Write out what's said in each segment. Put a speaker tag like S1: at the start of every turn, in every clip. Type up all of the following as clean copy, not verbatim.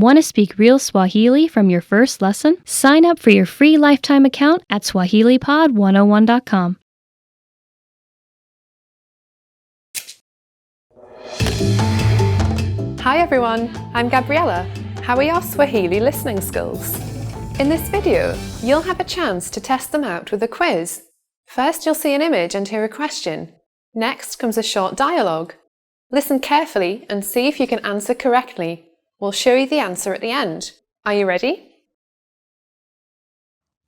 S1: Want to speak real Swahili from your first lesson? Sign up for your free lifetime account at swahilipod101.com.
S2: Hi everyone, I'm Gabriella. How are your Swahili listening skills? In this video, you'll have a chance to test them out with a quiz. First, you'll see an image and hear a question. Next comes a short dialogue. Listen carefully and see if you can answer correctly. We'll show you the answer at the end. Are you ready?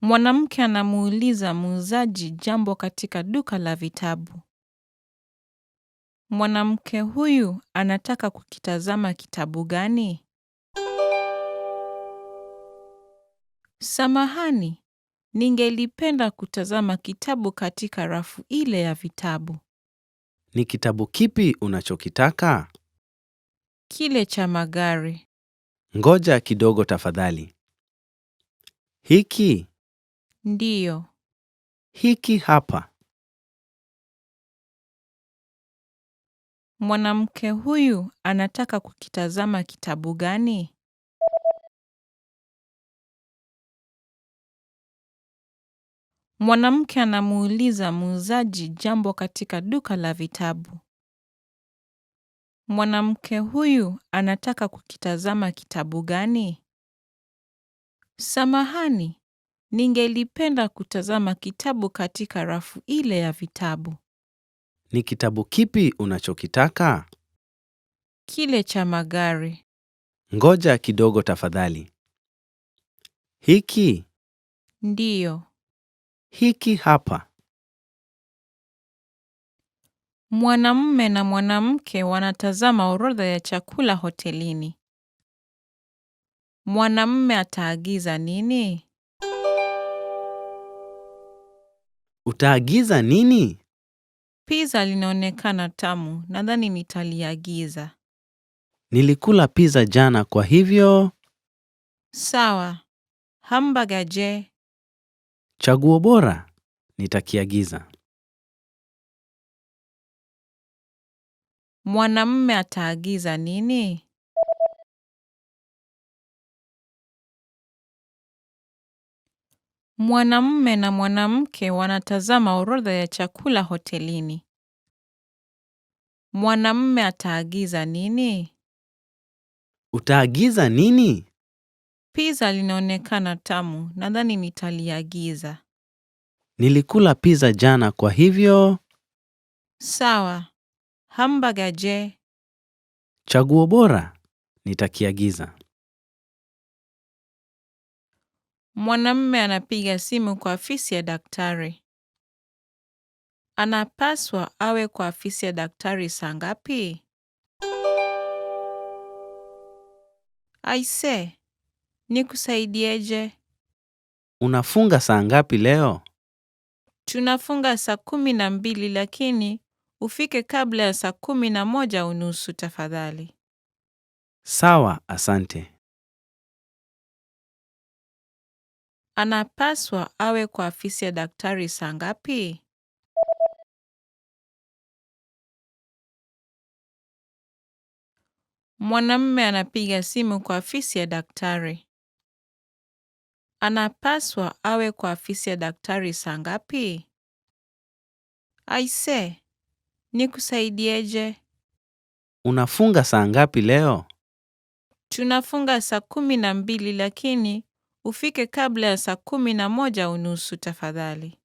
S3: Mwanamke anamuuliza muuzaji jambo katika duka la vitabu. Mwanamke huyu anataka kukitazama kitabu gani? Samahani, ningelipenda kutazama kitabu katika rafu ile ya vitabu.
S4: Ni kitabu kipi unachokitaka?
S3: Kile cha magari.
S4: Ngoja kidogo tafadhali. Hiki?
S3: Ndiyo.
S4: Hiki hapa.
S3: Mwanamke huyu anataka kukitazama kitabu gani? Mwanamke anamuuliza muuzaji jambo katika duka la vitabu. Mwanamke huyu anataka kukitazama kitabu gani? Samahani, ningelipenda kutazama kitabu katika rafu ile ya vitabu.
S4: Ni kitabu kipi unachokitaka?
S3: Kile cha magari.
S4: Ngoja kidogo tafadhali. Hiki?
S3: Ndiyo.
S4: Hiki hapa.
S3: Mwanamume na mwanamke wanatazama orodha ya chakula hotelini. Mwanamume ataagiza nini?
S4: Utaagiza nini?
S3: Pizza linaonekana tamu, nadhani nitaliagiza.
S4: Nilikula pizza jana kwa hivyo.
S3: Sawa. Hamburger je?
S4: Chaguo bora. Nitakiagiza.
S3: Mwanamume ataagiza nini? Mwanamume na mwanamke wanatazama orodha ya chakula hotelini. Mwanamume ataagiza nini?
S4: Utaagiza nini?
S3: Pizza linaonekana tamu, nadhani nitaliagiza.
S4: Nilikula pizza jana kwa hivyo.
S3: Sawa. Hamburger je?
S4: Chaguo bora. Nitakiagiza.
S3: Mwanamume anapiga simu kwa afisi ya daktari. Anapaswa awe kwa afisi ya daktari saa ngapi? Aise, nikusaidieje?
S4: Unafunga saa ngapi leo?
S3: Tunafunga saa 12 lakini ufike kabla ya saa 11:30 tafadhali.
S4: Sawa, asante.
S3: Anapaswa awe kwa afisi ya daktari saa ngapi? Mwanamume anapiga simu kwa afisi ya daktari. Anapaswa awe kwa afisi ya daktari saa ngapi? Aise, nikusaidieje?
S4: Unafunga saa ngapi leo?
S3: Tunafunga saa 12 lakini ufike kabla ya saa 11:30 tafadhali.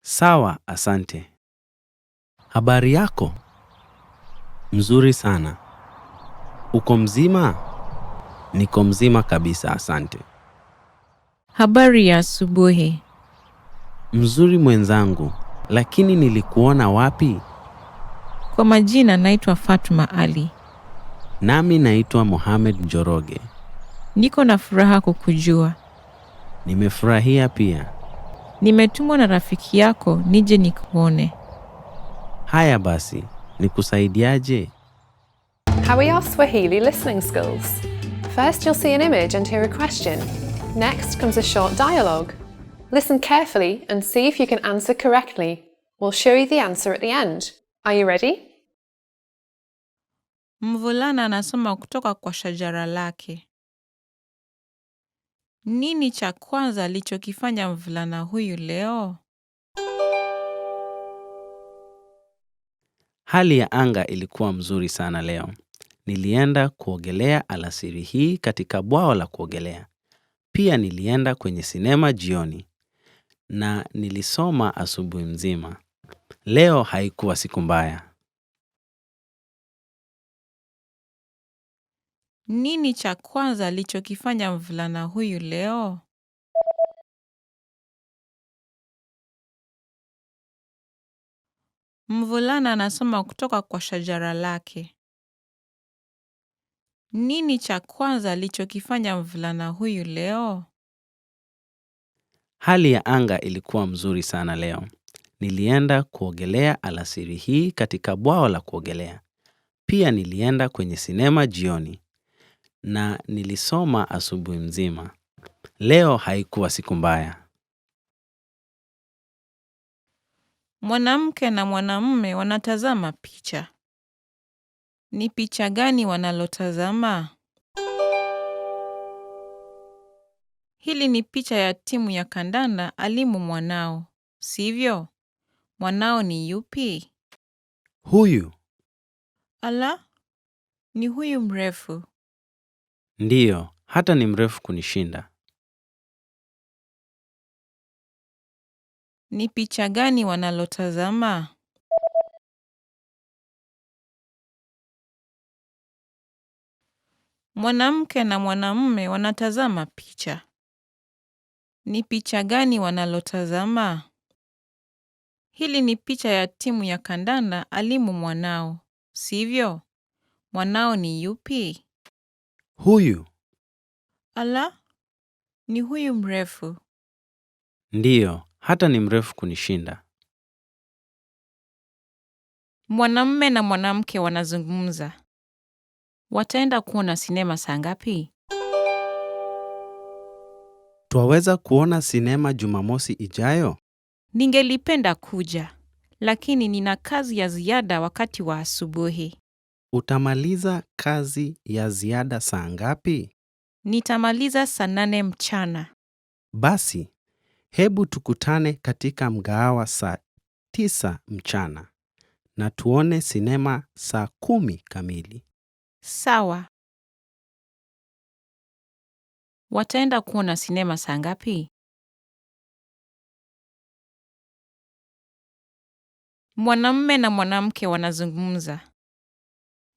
S4: Sawa, asante. Habari yako? Mzuri sana. Uko mzima? Niko mzima kabisa, asante.
S3: Habari ya asubuhi.
S4: Mzuri mwenzangu, lakini nilikuona wapi?
S3: Kwa majina naitwa Fatuma Ali.
S4: Nami naitwa Mohamed Njoroge.
S3: Niko na furaha kukujua.
S4: Nimefurahia pia.
S3: Nimetumwa na rafiki yako nije nikuone.
S4: Haya basi, nikusaidiaje?
S2: How are your Swahili listening skills? First, you'll see an image and hear a question. Next comes a short dialogue. Listen carefully and see if you can answer correctly. We'll show you the answer at the end. Are you ready?
S3: Mvulana anasoma kutoka kwa shajara lake. Nini cha kwanza alichokifanya mvulana huyu leo?
S4: Hali ya anga ilikuwa mzuri sana leo. Nilienda kuogelea alasiri hii katika bwawa la kuogelea. Pia nilienda kwenye sinema jioni. Na nilisoma asubuhi mzima. Leo haikuwa siku mbaya.
S3: Nini cha kwanza alichokifanya mvulana huyu leo? Mvulana anasoma kutoka kwa shajara lake. Nini cha kwanza alichokifanya mvulana huyu leo?
S4: Hali ya anga ilikuwa mzuri sana leo. Nilienda kuogelea alasiri hii katika bwawa la kuogelea. Pia nilienda kwenye sinema jioni. Na nilisoma asubuhi mzima. Leo haikuwa siku mbaya.
S3: Mwanamke na mwanamume wanatazama picha. Ni picha gani wanalotazama? Hili ni picha ya timu ya kandanda alimu mwanao, sivyo? Mwanao ni yupi?
S4: Huyu,
S3: Ala, ni huyu mrefu.
S4: ndiyo, hata ni mrefu kunishinda.
S3: Ni picha gani wanalotazama? Mwanamke na mwanamume wanatazama picha. Ni picha gani wanalotazama? Hili ni picha ya timu ya kandanda alimu mwanao, sivyo? Mwanao ni yupi?
S4: Huyu,
S3: Ala, ni huyu mrefu.
S4: ndiyo, hata ni mrefu kunishinda.
S3: Mwanamume na mwanamke wanazungumza. Wataenda kuona sinema saa ngapi?
S4: Twaweza kuona sinema Jumamosi ijayo?
S3: Ningelipenda kuja, lakini nina kazi ya ziada wakati wa asubuhi.
S4: Utamaliza kazi ya ziada saa ngapi?
S3: Nitamaliza saa 8 mchana.
S4: Basi, hebu tukutane katika mgahawa saa 9 mchana na tuone sinema saa 10 kamili.
S3: Sawa. Wataenda kuona sinema saa ngapi? Mwanamume na mwanamke wanazungumza.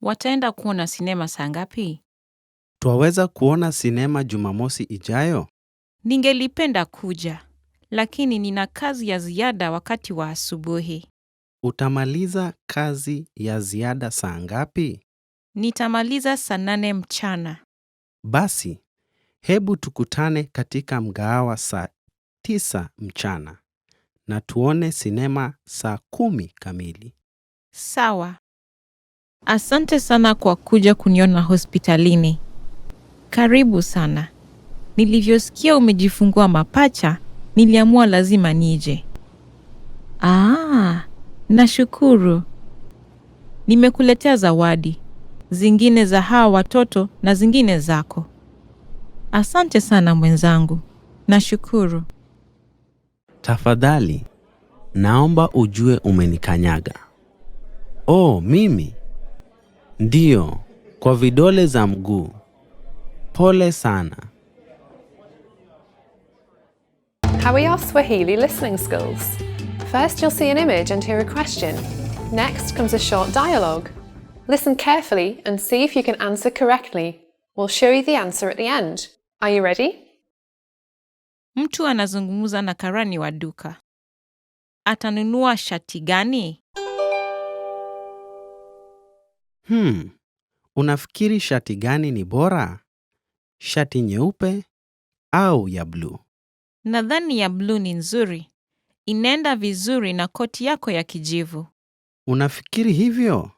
S3: Wataenda kuona sinema saa ngapi?
S4: Twaweza kuona sinema Jumamosi ijayo?
S3: Ningelipenda kuja, lakini nina kazi ya ziada wakati wa asubuhi.
S4: Utamaliza kazi ya ziada saa ngapi?
S3: Nitamaliza saa 8 mchana.
S4: Basi, hebu tukutane katika mgahawa saa 9 mchana na tuone sinema saa 10 kamili.
S3: Sawa. Asante sana kwa kuja kuniona hospitalini. Karibu sana. Nilivyosikia umejifungua mapacha, niliamua lazima nije. Nashukuru. Nimekuletea zawadi. Zingine za hawa watoto na zingine zako. Asante sana mwenzangu. Nashukuru.
S4: Tafadhali, naomba ujue umenikanyaga. Oh, mimi? Ndiyo, kwa vidole za mguu. Pole sana.
S2: How are your Swahili listening skills? First, you'll see an image and hear a question. Next comes a short dialogue. Listen carefully and see if you can answer correctly. We'll show you the answer at the end. Are you ready?
S3: Mtu anazungumza na karani wa duka. Atanunua shati gani?
S4: Unafikiri shati gani ni bora? Shati nyeupe au ya bluu?
S3: Nadhani ya bluu ni nzuri. Inaenda vizuri na koti yako ya kijivu.
S4: Unafikiri hivyo?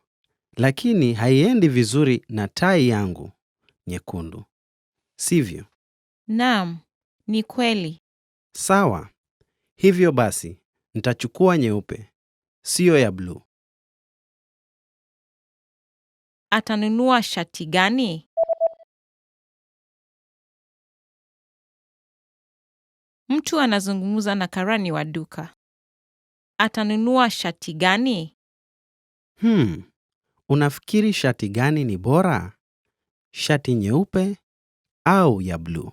S4: Lakini haiendi vizuri na tai yangu nyekundu. Sivyo?
S3: Naam, ni kweli.
S4: Sawa. Hivyo basi, nitachukua nyeupe, sio ya bluu.
S3: Atanunua shati gani? Mtu anazungumza na karani wa duka. Atanunua shati gani?
S4: Unafikiri shati gani ni bora? Shati nyeupe au ya bluu?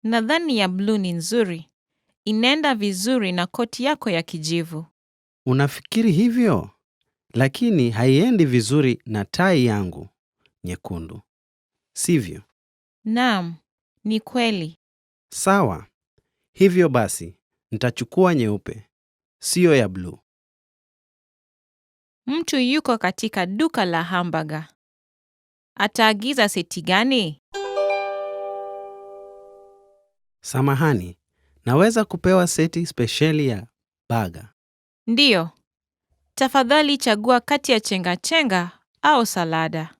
S3: Nadhani ya bluu ni nzuri. Inaenda vizuri na koti yako ya kijivu.
S4: Unafikiri hivyo? Lakini haiendi vizuri na tai yangu nyekundu. Sivyo?
S3: Naam, ni kweli.
S4: Sawa. Hivyo basi, nitachukua nyeupe, sio ya bluu.
S3: Mtu yuko katika duka la hamburger. Ataagiza seti gani?
S4: Samahani, naweza kupewa seti spesheli ya baga?
S3: Ndiyo. Tafadhali chagua kati ya chenga-chenga au salada.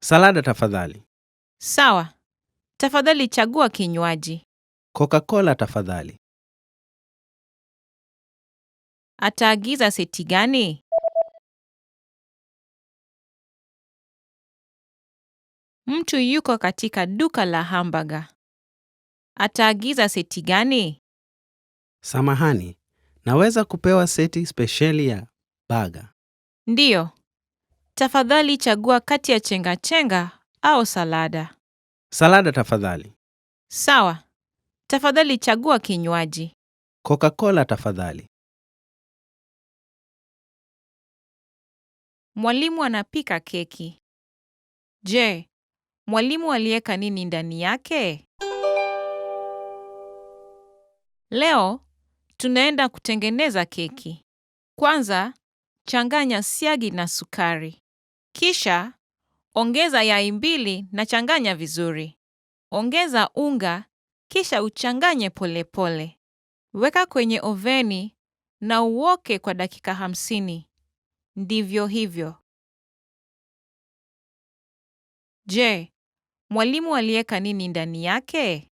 S4: Salada tafadhali.
S3: Sawa. Tafadhali chagua kinywaji.
S4: Coca-Cola tafadhali.
S3: Ataagiza seti gani? Mtu yuko katika duka la hamburger. Ataagiza seti gani?
S4: Samahani, naweza kupewa seti spesheli ya baga?
S3: Ndiyo. Tafadhali chagua kati ya chenga-chenga au salada.
S4: Salada tafadhali.
S3: Sawa. Tafadhali chagua kinywaji.
S4: Coca-Cola tafadhali.
S3: Mwalimu anapika keki. Je, mwalimu aliweka nini ndani yake? Leo, tunaenda kutengeneza keki. Kwanza, changanya siagi na sukari. Kisha, ongeza yai 2 na changanya vizuri. Ongeza unga, kisha uchanganye polepole. Weka kwenye oveni na uoke kwa dakika 50. Ndivyo hivyo. Je, mwalimu aliweka nini ndani yake?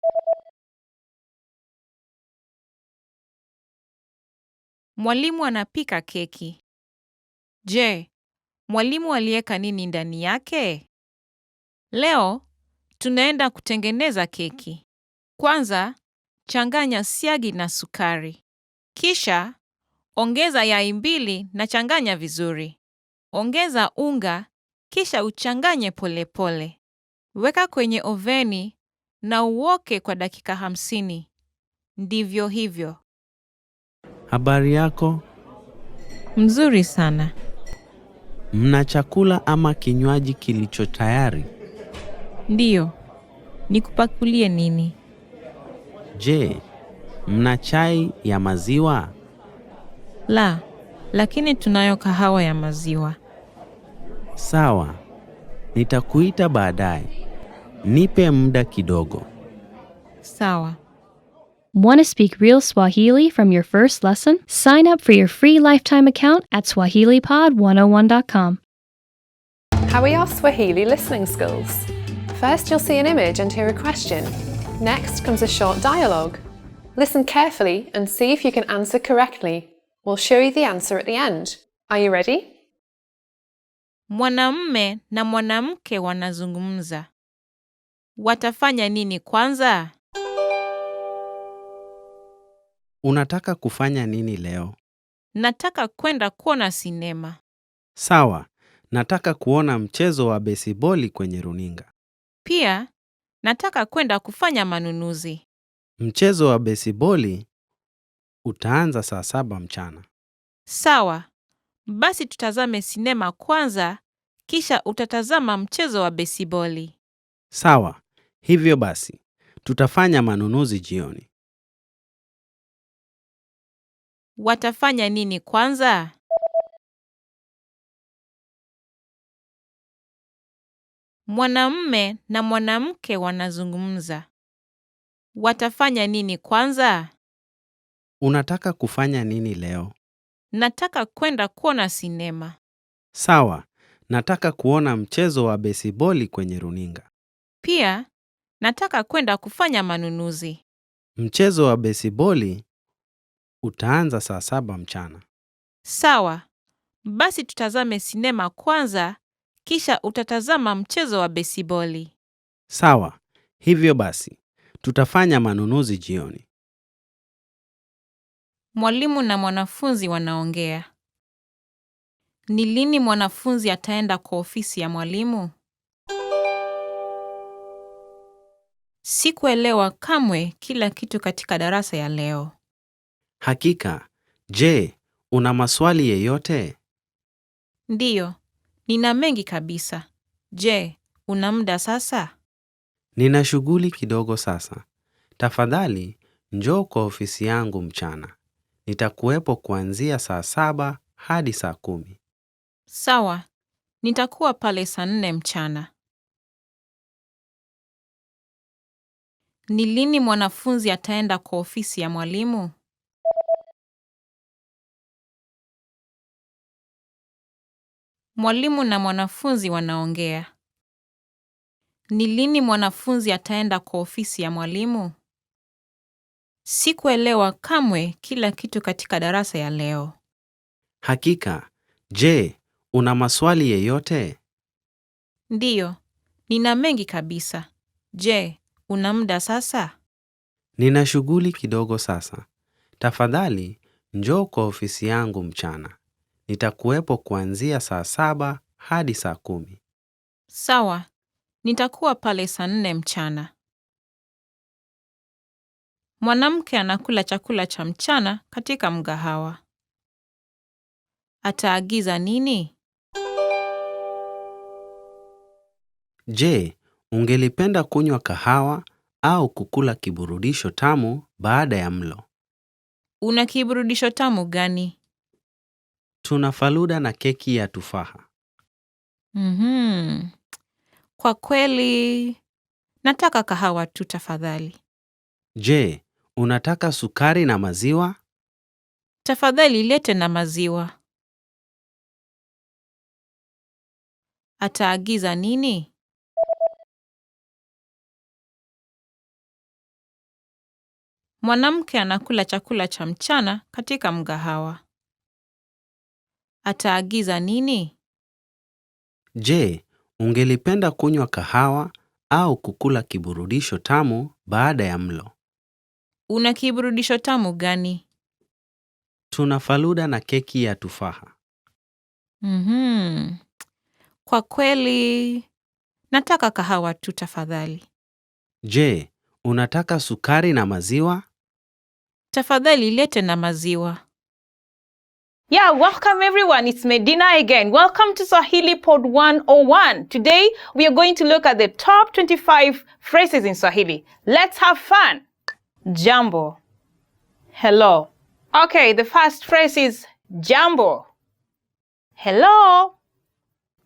S3: Mwalimu anapika keki. Je, mwalimu aliweka nini ndani yake? Leo, tunaenda kutengeneza keki. Kwanza, changanya siagi na sukari. Kisha, ongeza yai 2 na changanya vizuri. Ongeza unga, kisha uchanganye polepole. Weka kwenye oveni na uoke kwa dakika 50. Ndivyo hivyo.
S4: Habari yako?
S3: Mzuri sana.
S4: Mna chakula ama kinywaji kilicho tayari?
S3: Ndiyo. Nikupakulie nini?
S4: Je, mna chai ya maziwa?
S3: La, lakini tunayo kahawa ya maziwa.
S4: Sawa. Nitakuita baadaye. Nipe muda kidogo.
S3: Sawa.
S1: Want to speak real Swahili from your first lesson? Sign up for your free lifetime account at swahilipod101.com.
S2: How are your Swahili listening skills? First, you'll see an image and hear a question. Next comes a short dialogue. Listen carefully and see if you can answer correctly. We'll show you the answer at the end. Are you ready?
S3: Mwanamume na mwanamke wanazungumza. Watafanya nini kwanza?
S4: Unataka kufanya nini leo?
S3: Nataka kwenda kuona sinema.
S4: Sawa, nataka kuona mchezo wa besiboli kwenye runinga.
S3: Pia, nataka kwenda kufanya manunuzi.
S4: Mchezo wa besiboli utaanza saa 7 mchana.
S3: Sawa. Basi tutazame sinema kwanza, kisha utatazama mchezo wa besiboli.
S4: Sawa, hivyo basi, tutafanya manunuzi jioni.
S3: Watafanya nini kwanza? Mwanamume na mwanamke wanazungumza. Watafanya nini kwanza?
S4: Unataka kufanya nini leo?
S3: Nataka kwenda kuona sinema.
S4: Sawa, nataka kuona mchezo wa besiboli kwenye runinga.
S3: Pia, nataka kwenda kufanya manunuzi.
S4: Mchezo wa besiboli utaanza saa 7 mchana.
S3: Sawa. Basi tutazame sinema kwanza, kisha utatazama mchezo wa besiboli.
S4: Sawa, hivyo basi, tutafanya manunuzi jioni.
S3: Mwalimu na mwanafunzi wanaongea. Ni lini mwanafunzi ataenda kwa ofisi ya mwalimu? Sikuelewa kamwe kila kitu katika darasa ya leo.
S4: Hakika. Je, una maswali yeyote?
S3: Ndiyo, nina mengi kabisa. Je, una muda sasa?
S4: Nina shughuli kidogo sasa. Tafadhali, njoo kwa ofisi yangu mchana. Nitakuwepo kuanzia saa 7 hadi saa 10.
S3: Sawa, nitakuwa pale saa 4 mchana. Ni lini mwanafunzi ataenda kwa ofisi ya mwalimu? Mwalimu na mwanafunzi wanaongea. Ni lini mwanafunzi ataenda kwa ofisi ya mwalimu? Sikuelewa kamwe kila kitu katika darasa ya leo.
S4: Hakika. Je, una maswali yeyote?
S3: Ndiyo, nina mengi kabisa. Je, una muda sasa?
S4: Nina shughuli kidogo sasa. Tafadhali, njoo kwa ofisi yangu mchana. Nitakuwepo kuanzia saa 7 hadi saa 10.
S3: Sawa, nitakuwa pale saa 4 mchana. Mwanamke anakula chakula cha mchana katika mgahawa. Ataagiza nini?
S4: Je, ungelipenda kunywa kahawa au kukula kiburudisho tamu baada ya mlo?
S3: Una kiburudisho tamu gani?
S4: Tuna faluda na keki ya tufaha.
S3: Kwa kweli, nataka kahawa tu tafadhali.
S4: Je, unataka sukari na maziwa?
S3: Tafadhali lete na maziwa. Ataagiza nini? Mwanamke anakula chakula cha mchana katika mgahawa. Ataagiza nini?
S4: Je, ungelipenda kunywa kahawa au kukula kiburudisho tamu baada ya mlo?
S3: Una kiburudisho tamu gani?
S4: Tuna faluda na keki ya tufaha.
S3: Kwa kweli, nataka kahawa tu tafadhali.
S4: Je, unataka sukari na maziwa?
S3: Tafadhali lete na maziwa.
S5: Yeah, welcome everyone. It's Medina again. Welcome to Swahili Pod 101. Today, we are going to look at the top 25 phrases in Swahili. Let's have fun. Jambo. Hello. Okay, the first phrase is jambo. Hello.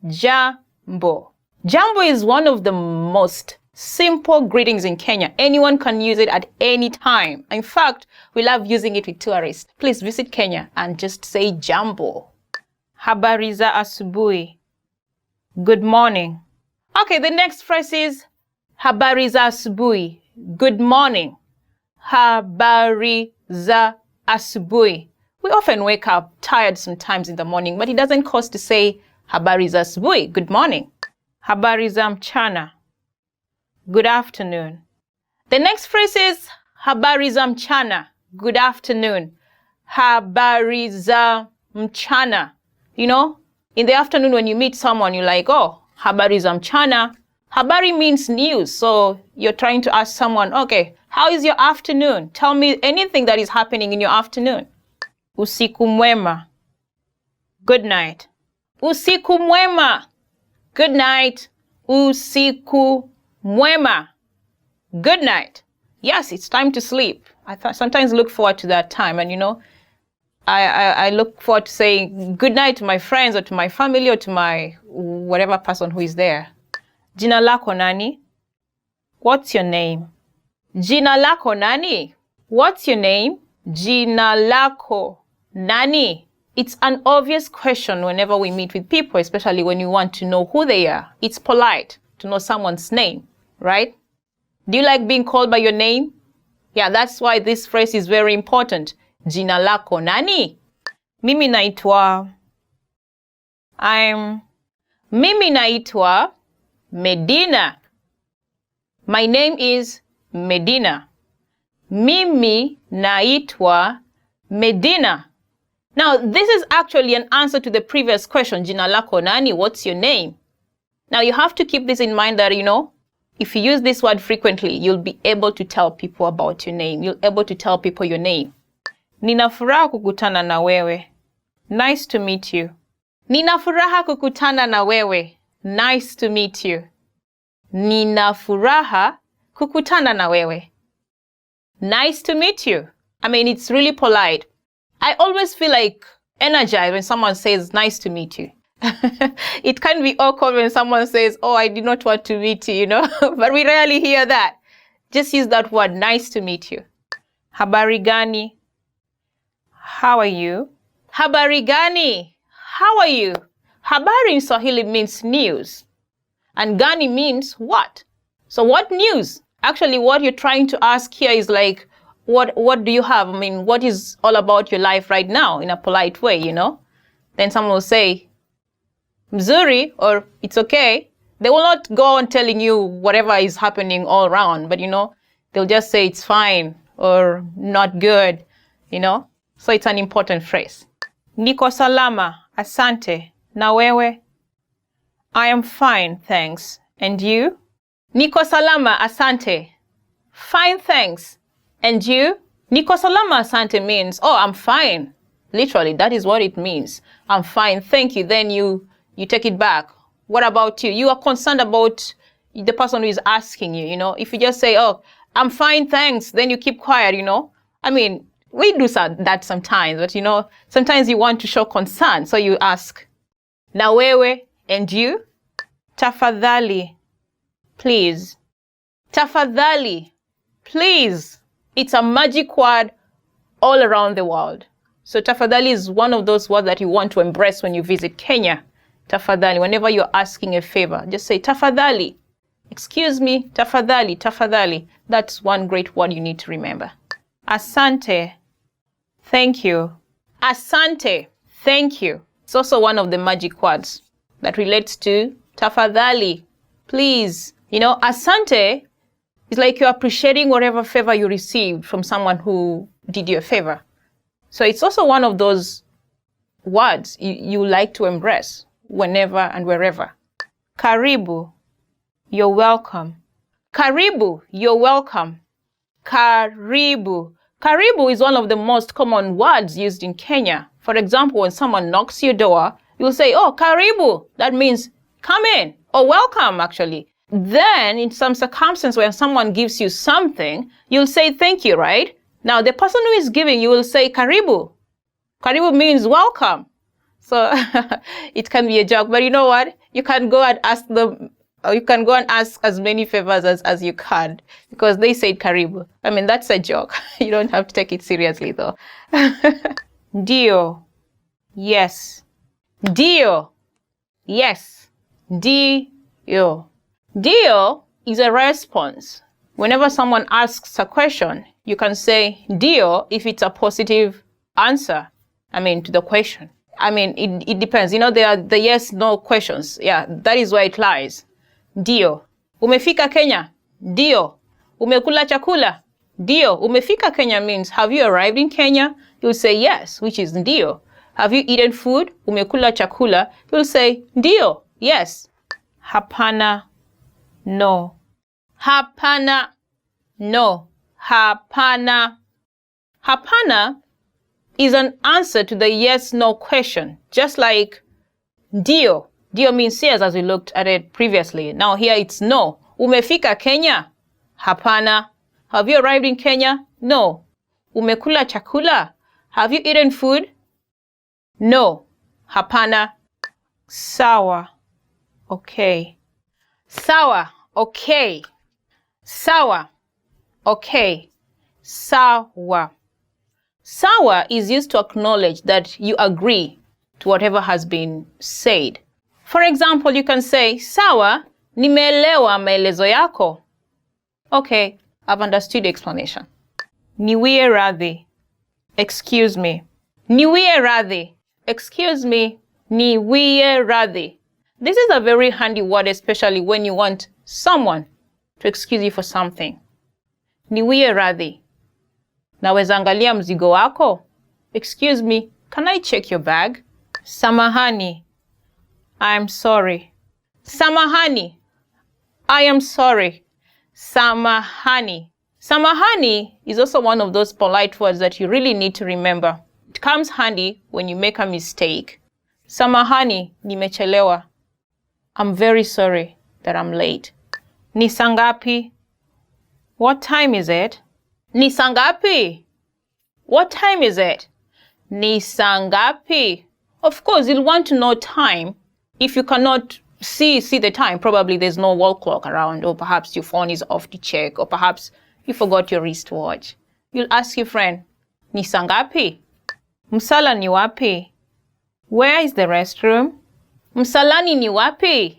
S5: Jambo. Jambo is one of the most simple greetings in Kenya. Anyone can use it at any time. In fact, we love using it with tourists. Please visit Kenya and just say jambo. Habari za asubuhi. Good morning. Okay, the next phrase is habari za asubuhi. Good morning. Habari za asubuhi. We often wake up tired sometimes in the morning, but it doesn't cost to say habari za asubuhi. Good morning. Habari za mchana. Good afternoon. The next phrase is habari za mchana. Good afternoon. Habari za mchana. You know, in the afternoon when you meet someone, you're like, oh, habari za mchana. Habari means news. So you're trying to ask someone, okay, how is your afternoon? Tell me anything that is happening in your afternoon. Usiku mwema. Good night. Usiku mwema. Good night. Usiku mwema. Good night. Yes, it's time to sleep. I sometimes look forward to that time, and you know, I look forward to saying good night to my friends or to my family or to my whatever person who is there. Jina lako nani? What's your name? Jina lako nani? What's your name? Jina lako nani? It's an obvious question whenever we meet with people, especially when you want to know who they are. It's polite to know someone's name, right? Do you like being called by your name? Yeah, that's why this phrase is very important. Jina lako nani? Mimi naitwa Medina. My name is Medina. Mimi naitwa Medina. Now, this is actually an answer to the previous question, jina lako nani, what's your name? Now, you have to keep this in mind that, if you use this word frequently, you'll be able to tell people about your name. You'll be able to tell people your name. Nina furaha kukutana na wewe. Nice to meet you. Nina furaha kukutana na wewe. Nice to meet you. Nina furaha kukutana na wewe. Nice to meet you. I mean, it's really polite. I always feel like energized when someone says, nice to meet you. It can be awkward when someone says, oh, I did not want to meet you, but we rarely hear that. Just use that word, nice to meet you. Habari gani? How are you? Habari gani? How are you? Habari in Swahili means news. And gani means what? So what news? Actually, what you're trying to ask here is like, what do you have? I mean, what is all about your life right now in a polite way, Then someone will say, mzuri, or it's okay. They will not go on telling you whatever is happening all around, but they'll just say it's fine or not good, So it's an important phrase. Niko salama, asante, na wewe? I am fine, thanks. And you? Niko salama, asante. Fine, thanks. And you? Niko salama, asante means, oh, I'm fine. Literally, that is what it means. I'm fine, thank you. Then you take it back. What about you? You are concerned about the person who is asking you, If you just say, oh, I'm fine, thanks, then you keep quiet, I mean, we do that sometimes, but, sometimes you want to show concern. So you ask, na wewe, and you? Tafadhali, please. Tafadhali, please. It's a magic word all around the world. So tafadhali is one of those words that you want to embrace when you visit Kenya. Tafadhali, whenever you're asking a favor, just say tafadhali. Excuse me, tafadhali, tafadhali. That's one great word you need to remember. Asante, thank you. Asante, thank you. It's also one of the magic words that relates to tafadhali, please. Asante is like you're appreciating whatever favor you received from someone who did you a favor. So it's also one of those words you like to embrace whenever and wherever. Karibu, you're welcome. Karibu, you're welcome. Karibu. Karibu is one of the most common words used in Kenya. For example, when someone knocks your door, you'll say, oh, karibu. That means come in, or welcome, actually. Then, in some circumstance when someone gives you something, you'll say thank you, right? Now, the person who is giving, you will say karibu. Karibu means welcome. So it can be a joke, but you know what? You can go and ask them, or you can go and ask as many favors as you can, because they said karibu. I mean, that's a joke. You don't have to take it seriously, though. Dio. Yes. Dio. Yes. Dio. Dio is a response. Whenever someone asks a question, you can say dio if it's a positive answer, to the question. It depends. There are the yes, no questions. Yeah, that is where it lies. Dio. Umefika Kenya? Dio. Umekula chakula? Dio. Umefika Kenya means, have you arrived in Kenya? You'll say yes, which is dio. Have you eaten food? Umekula chakula? You'll say dio, yes. Hapana, no. Hapana, no. Hapana. Hapana is an answer to the yes-no question, just like dio. Dio means yes, as we looked at it previously. Now here it's no. Umefika Kenya? Hapana. Have you arrived in Kenya? No. Umekula chakula? Have you eaten food? No. Hapana. Sawa. Okay. Sawa. Okay. Sawa. Okay. Sawa. Sawa is used to acknowledge that you agree to whatever has been said. For example, you can say, sawa, nimeelewa maelezo yako. Okay, I've understood the explanation. Niwie radhi. Excuse me. Niwie radhi. Excuse me. Niwie radhi. This is a very handy word, especially when you want someone to excuse you for something. Niwie radhi. Naweza angalia mzigo wako? Excuse me, can I check your bag? Samahani, I'm sorry. Samahani, I am sorry. Samahani. Samahani is also one of those polite words that you really need to remember. It comes handy when you make a mistake. Samahani, nimechelewa. I'm very sorry that I'm late. Ni saa ngapi? What time is it? Ni saa ngapi? What time is it? Ni saa ngapi? Of course, you'll want to know time. If you cannot see the time, probably there's no wall clock around, or perhaps your phone is off to check, or perhaps you forgot your wristwatch. You'll ask your friend, ni saa ngapi? Msala ni wapi? Where is the restroom? Msalani ni wapi?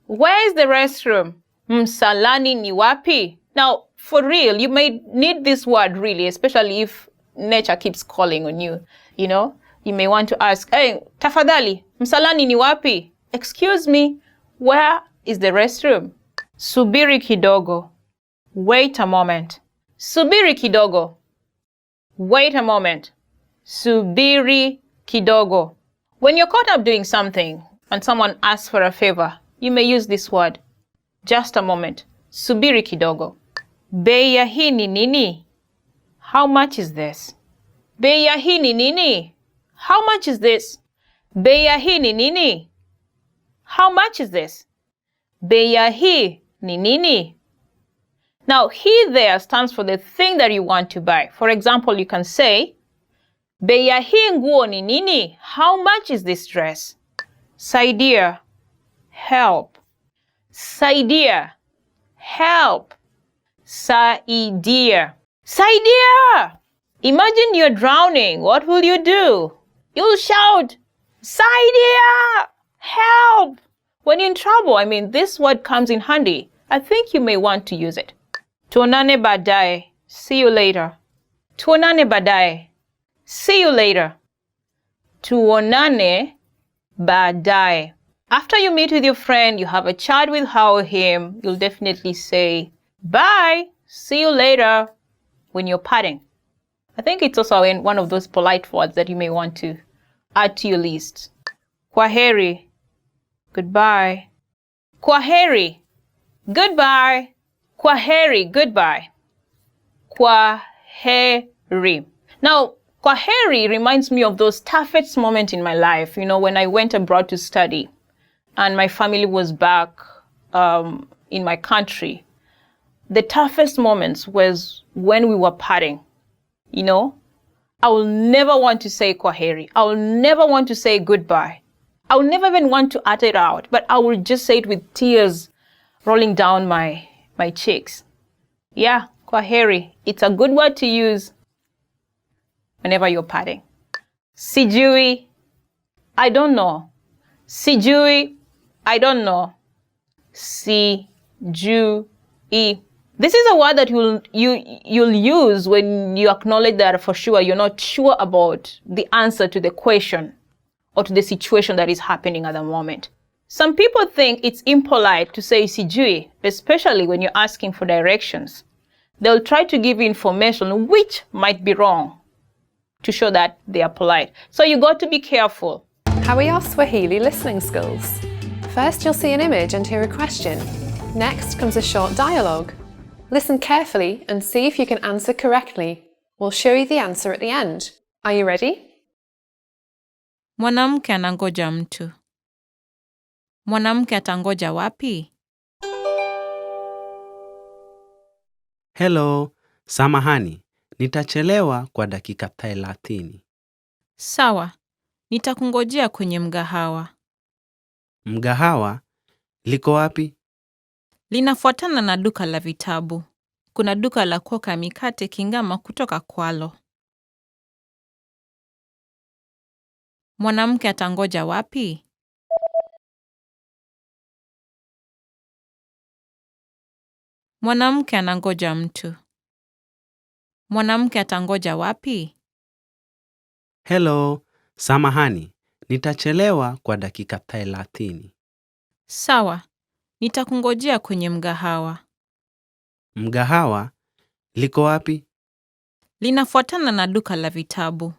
S5: Where is the restroom? Msalani ni wapi? Now, for real, you may need this word really, especially if nature keeps calling on you. You know, you may want to ask, hey, tafadhali, msalani ni wapi? Excuse me, where is the restroom? Subiri kidogo. Wait a moment. Subiri kidogo. Wait a moment. Subiri kidogo. When you're caught up doing something and someone asks for a favor, you may use this word. Just a moment. Subiri kidogo. Bei ya hii ni nini? How much is this? Bei ya hii ni nini? How much is this? Bei ya hii ni nini? How much is this? Bei ya hii ni nini? Now, he there stands for the thing that you want to buy. For example, you can say, Bei ya hii nguo ni nini? How much is this dress? Saidia, help. Saidia, help. Saidia. Saidia! Imagine you're drowning. What will you do? You'll shout, Saidia! Help! When you're in trouble, this word comes in handy. I think you may want to use it. Tuonane baadaye. See you later. Tuonane baadaye. See you later. Tuonane baadaye. After you meet with your friend, you have a chat with her or him, you'll definitely say, bye, see you later, when you're parting. I think it's also one of those polite words that you may want to add to your list. Kwaheri, goodbye. Kwaheri, goodbye. Kwaheri, goodbye. Kwaheri. Now, kwaheri reminds me of those toughest moments in my life, when I went abroad to study and my family was back in my country. The toughest moments was when we were parting. I will never want to say kwaheri. I will never want to say goodbye. I will never even want to utter it out, but I will just say it with tears rolling down my cheeks. Yeah, kwaheri. It's a good word to use whenever you're parting. Sijui, I don't know. Sijui, I don't know. Sijui. This is a word that you'll use when you acknowledge that for sure you're not sure about the answer to the question or to the situation that is happening at the moment. Some people think it's impolite to say sijui, especially when you're asking for directions. They'll try to give you information which might be wrong to show that they are polite. So you got to be careful.
S2: How are your Swahili listening skills? First, you'll see an image and hear a question. Next comes a short dialogue. Listen carefully and see if you can answer correctly. We'll show you the answer at the end. Are you ready?
S3: Mwanamke anangoja mtu. Mwanamke atangoja wapi?
S4: Hello, samahani. Nitachelewa kwa dakika 30.
S3: Sawa, nitakungojea kwenye mgahawa.
S4: Mgahawa? Liko wapi?
S3: Linafuatana na duka la vitabu. Kuna duka la kuoka mikate Kingama kutoka Kwalo. Mwanamke atangoja wapi? Mwanamke anangoja mtu. Mwanamke atangoja wapi?
S4: Hello, samahani. Nitachelewa kwa dakika 30.
S3: Sawa, nitakungojea kwenye mgahawa.
S4: Mgahawa? Liko wapi?
S3: Linafuatana na duka la vitabu.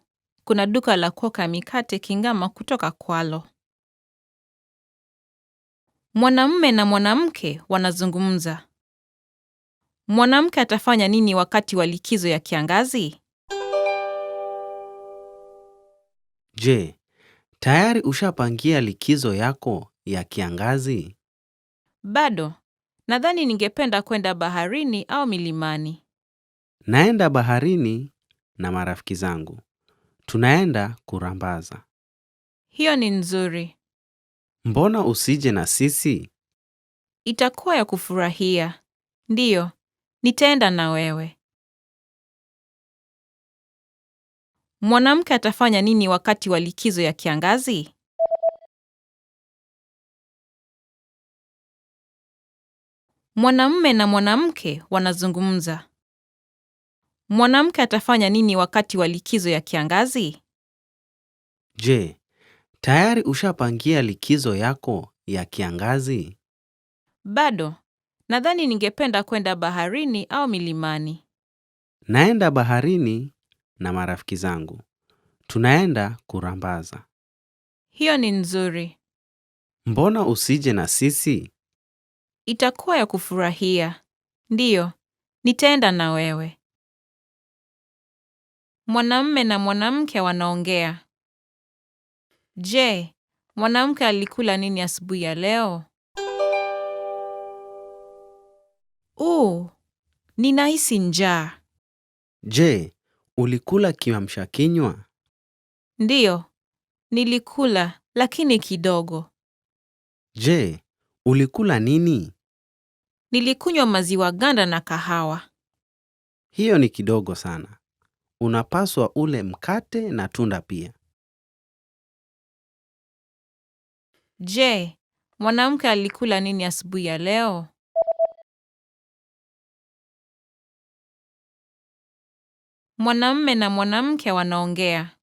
S3: kuna duka la kuoka mikate Kingama kutoka Kwalo. Mwanamume na mwanamke wanazungumza. Mwanamke atafanya nini wakati wa likizo ya kiangazi?
S4: Je, tayari ushapangia likizo yako ya kiangazi?
S3: Bado, nadhani ningependa kwenda baharini au milimani.
S4: Naenda baharini na marafiki zangu. Tunaenda kurambaza.
S3: Hiyo ni nzuri.
S4: Mbona usije na sisi?
S3: Itakuwa ya kufurahia. Ndiyo, nitaenda na wewe. Mwanamke atafanya nini wakati wa likizo ya kiangazi? Mwanamume na mwanamke wanazungumza. Mwanamke atafanya nini wakati wa likizo ya kiangazi?
S4: Je, tayari ushapangia likizo yako ya kiangazi?
S3: Bado, nadhani ningependa kwenda baharini au milimani.
S4: Naenda baharini na marafiki zangu. Tunaenda kurambaza.
S3: Hiyo ni nzuri.
S4: Mbona usije na sisi?
S3: Itakuwa ya kufurahia. Ndiyo, nitaenda na wewe. Mwanamume na mwanamke wanaongea. Je, mwanamke alikula nini asubuhi ya leo? Ninahisi njaa.
S4: Je, ulikula kiamsha kinywa?
S3: Ndiyo, nilikula lakini kidogo.
S4: Je, ulikula nini?
S3: Nilikunywa maziwa ganda na kahawa.
S4: Hiyo ni kidogo sana. Unapaswa ule mkate na tunda pia.
S3: Je, mwanamke alikula nini asubuhi ya leo? Mwanamume na mwanamke wanaongea.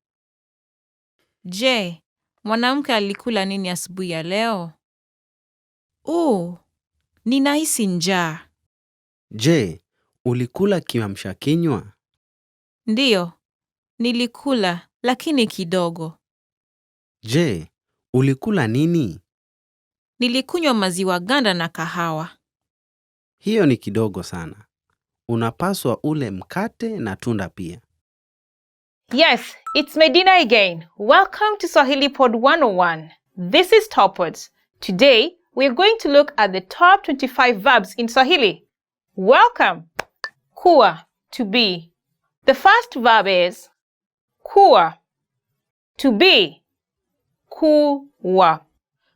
S3: Je, mwanamke alikula nini asubuhi ya leo? Ninahisi njaa.
S4: Je, ulikula kiamsha kinywa?
S3: Ndiyo, nilikula lakini kidogo.
S4: Je, ulikula nini?
S3: Nilikunywa maziwa ganda na kahawa.
S4: Hiyo ni kidogo sana. Unapaswa ule mkate na tunda pia.
S5: Yes, it's Medina again. Welcome to Swahili Pod 101. This is Top Words. Today, we're going to look at the top 25 verbs in Swahili. Welcome! Kuwa, to be. The first verb is kuwa, to be. Kuwa.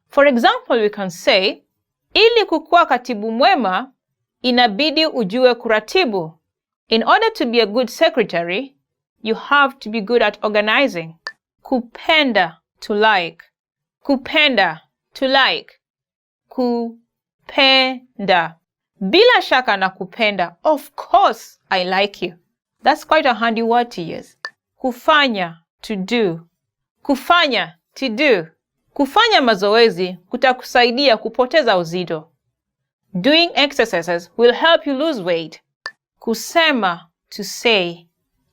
S5: For example, we can say, ili kukuwa katibu mwema, inabidi ujue kuratibu. In order to be a good secretary, you have to be good at organizing. Kupenda, to like. Kupenda, to like. Kupenda. Bila shaka na kupenda. Of course, I like you. That's quite a handy word to use. Kufanya, to do. Kufanya, to do. Kufanya mazoezi kutakusaidia kupoteza uzito. Doing exercises will help you lose weight. Kusema, to say.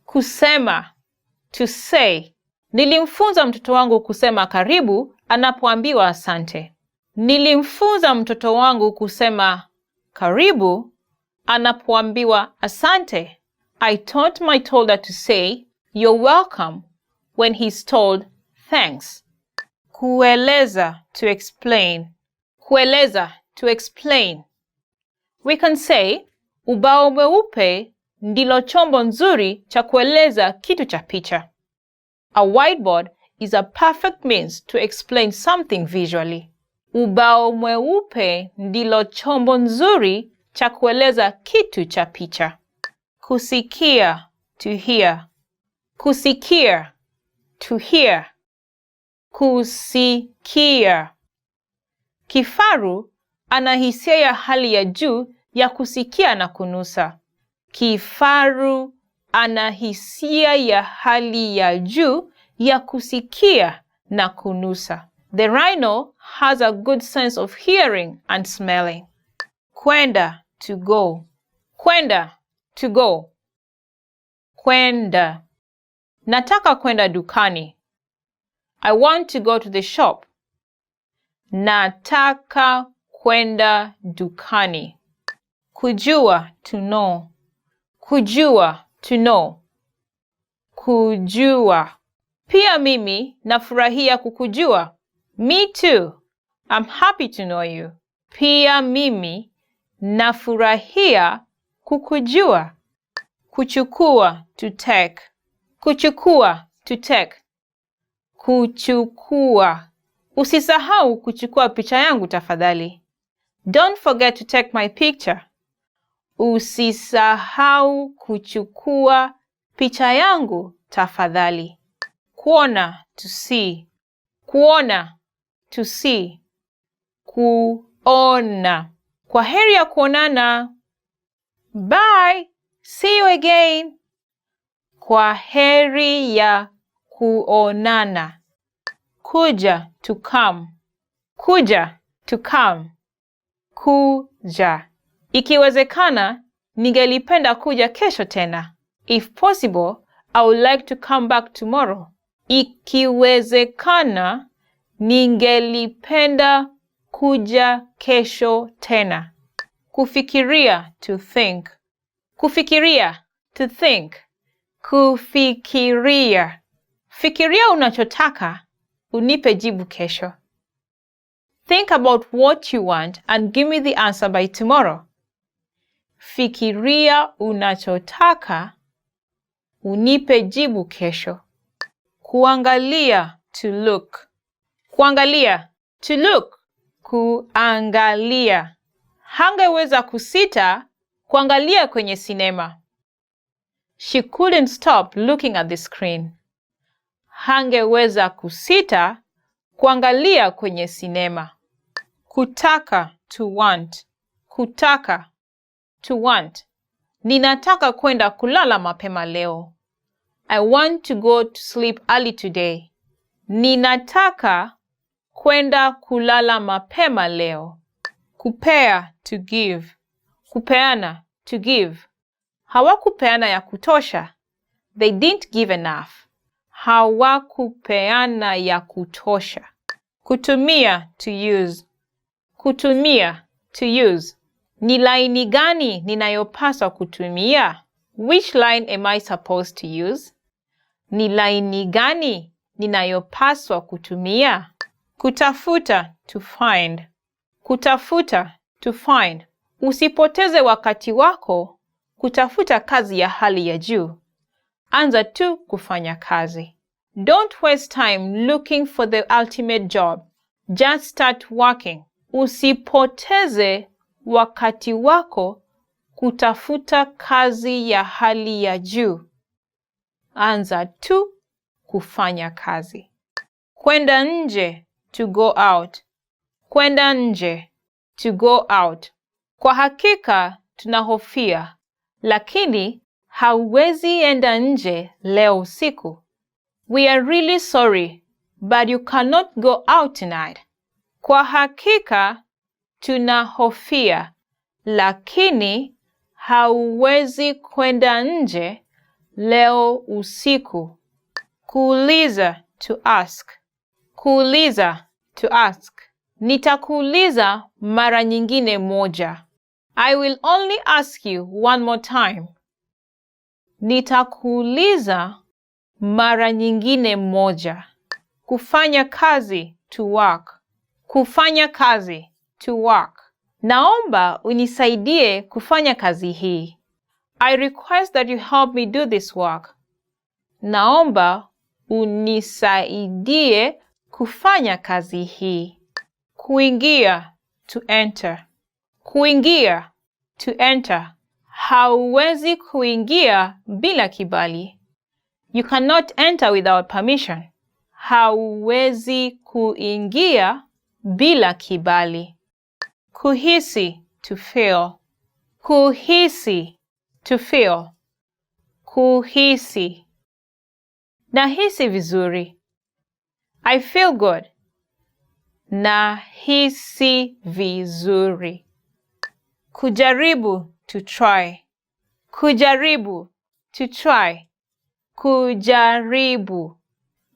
S5: Kusema, to say. Nilimfunza mtoto wangu kusema karibu anapoambiwa asante. Nilimfunza mtoto wangu kusema karibu anapoambiwa asante. I taught my toddler to say you're welcome when he's told thanks. Kueleza, to explain. Kueleza, to explain. We can say, ubao mweupe ndilo chombo nzuri cha kueleza kitu cha picha. A whiteboard is a perfect means to explain something visually. Ubao mweupe ndilo chombo nzuri cha kueleza kitu cha picha. Kusikia, to hear. Kusikia, to hear. Kusikia. Kifaru ana hisia ya hali ya juu ya kusikia na kunusa. Kifaru ana hisia ya hali ya juu ya kusikia na kunusa. The rhino has a good sense of hearing and smelling. Kwenda, to go. Kwenda, to go. Kwenda. Nataka kwenda dukani. I want to go to the shop. Nataka kwenda dukani. Kujua, to know. Kujua, to know. Kujua. Pia mimi nafurahia kukujua. Me too. I'm happy to know you. Pia mimi nafurahia kukujua. Kuchukua, to take. Kuchukua, to take. Kuchukua. Usisahau kuchukua picha yangu tafadhali. Don't forget to take my picture. Usisahau kuchukua picha yangu tafadhali. Kuona, to see. Kuona, to see. Kuona. Kwaheri ya kuonana. Bye. See you again. Kwaheri ya kuonana. Kuja, to come. Kuja, to come. Kuja. Ikiwezekana, ningelipenda kuja kesho tena. If possible, I would like to come back tomorrow. Ikiwezekana, ningelipenda kuja kesho tena. Kufikiria, to think. Kufikiria, to think. Kufikiria. Fikiria unachotaka, unipe jibu kesho. Think about what you want and give me the answer by tomorrow. Fikiria unachotaka, unipe jibu kesho. Kuangalia, to look. Kuangalia, to look. Kuangalia. Hangeweza kusita kuangalia kwenye sinema. She couldn't stop looking at the screen. Hangeweza kusita kuangalia kwenye sinema. Kutaka, to want. Kutaka, to want. Ninataka kwenda kulala mapema leo. I want to go to sleep early today. Ninataka kwenda kulala mapema leo. Kupea, to give. Kupeana, to give. Hawakupeana ya kutosha. They didn't give enough. Hawakupeana ya kutosha. Kutumia, to use. Kutumia, to use. Ni laini gani ninayopaswa kutumia? Which line am I supposed to use? Ni laini gani ninayopaswa kutumia? Kutafuta, to find. Kutafuta, to find. Usipoteze wakati wako kutafuta kazi ya hali ya juu. Anza tu kufanya kazi. Don't waste time looking for the ultimate job. Just start working. Usipoteze wakati wako kutafuta kazi ya hali ya juu. Anza tu kufanya kazi. Kwenda nje, to go out. Kwenda nje, to go out. Kwa hakika tunahofia, lakini hauwezi enda nje leo usiku. We are really sorry, but you cannot go out tonight. Kwa hakika tunahofia, lakini hauwezi kwenda nje leo usiku. Kuuliza, to ask. Kuuliza, to ask. Nitakuuliza mara nyingine moja. I will only ask you one more time. Nitakuuliza mara nyingine moja. Kufanya kazi, to work. Kufanya kazi, to work. Naomba unisaidie kufanya kazi hii. I request that you help me do this work. Naomba unisaidie kufanya kazi hii. Kuingia, to enter. Kuingia, to enter. Hauwezi kuingia bila kibali. You cannot enter without permission. Hauwezi kuingia bila kibali. Kuhisi, to feel. Kuhisi, to feel. Kuhisi. Nahisi vizuri. I feel good. Nahisi vizuri. Kujaribu, to try. Kujaribu, to try. Kujaribu.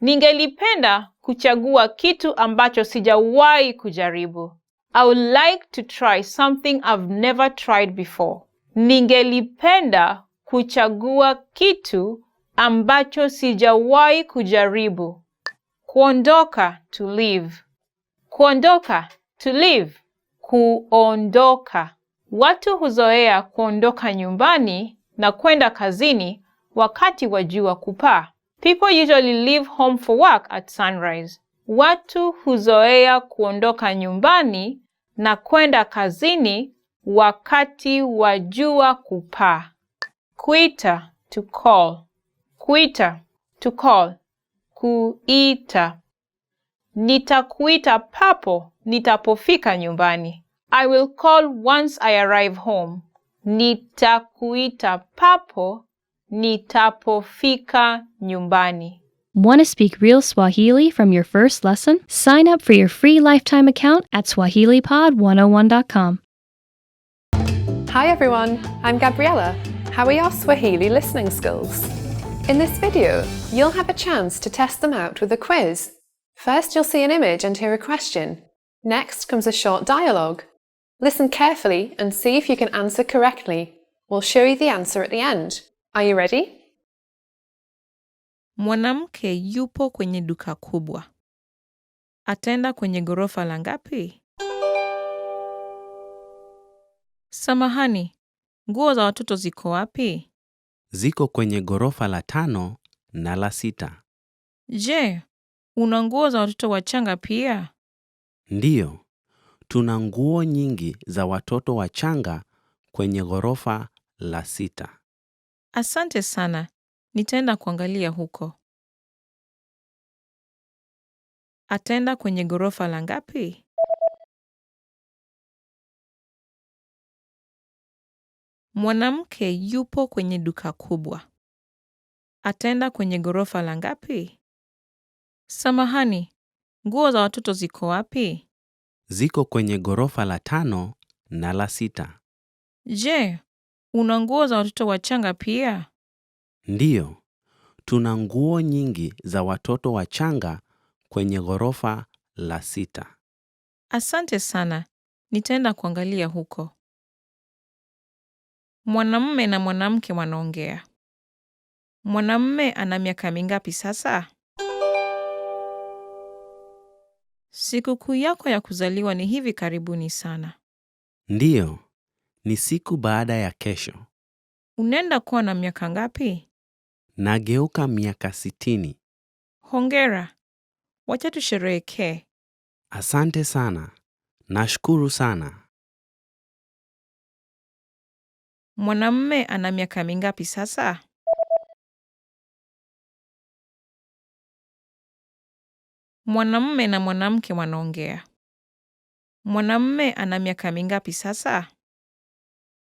S5: Ningelipenda kuchagua kitu ambacho sijawahi kujaribu. I would like to try something I've never tried before. Ningelipenda kuchagua kitu ambacho sijawahi kujaribu. Kuondoka, to leave. Kuondoka, to leave. Kuondoka. Watu huzoea kuondoka nyumbani na kwenda kazini wakati wa jua kupaa. People usually leave home for work at sunrise. Watu huzoea kuondoka nyumbani na kwenda kazini wakati wa jua kupaa. Kuita, to call. Kuita, to call. Kuita. Nitakuita papo nitapofika nyumbani. I will call once I arrive home. Nitakuita papo nitapofika nyumbani.
S1: Want to speak real Swahili from your first lesson? Sign up for your free lifetime account at SwahiliPod101.com.
S2: Hi everyone, I'm Gabriella. How are your Swahili listening skills? In this video, you'll have a chance to test them out with a quiz. First, you'll see an image and hear a question. Next comes a short dialogue. Listen carefully and see if you can answer correctly. We'll show you the answer at the end. Are you ready?
S3: Mwanamke yupo kwenye duka kubwa. Ataenda kwenye ghorofa la ngapi? Samahani, nguo za watoto ziko wapi?
S4: Ziko kwenye ghorofa la 5 na la 6.
S3: Je, una nguo za watoto wachanga pia?
S4: Ndiyo, tuna nguo nyingi za watoto wachanga kwenye ghorofa la 6.
S3: Asante sana, nitaenda kuangalia huko. Ataenda kwenye ghorofa la ngapi? Mwanamke yupo kwenye duka kubwa. Ataenda kwenye ghorofa la ngapi? Samahani, nguo za watoto ziko wapi?
S4: Ziko kwenye ghorofa la 5 na la 6.
S3: Je, una nguo za watoto wachanga pia?
S4: Ndiyo, tuna nguo nyingi za watoto wachanga kwenye ghorofa la 6.
S3: Asante sana, nitaenda kuangalia huko. Mwanamume na mwanamke wanaongea. Mwanamume ana miaka mingapi sasa? Sikukuu yako ya kuzaliwa ni hivi karibuni sana.
S4: Ndiyo, ni siku baada ya kesho.
S3: Unaenda kuwa na miaka ngapi?
S4: Nageuka miaka 60.
S3: Hongera. Wacha tusherehekee.
S4: Asante sana. Nashukuru sana.
S3: Mwanamume ana miaka mingapi sasa? Mwanamume na mwanamke wanaongea. Mwanamume ana miaka mingapi sasa?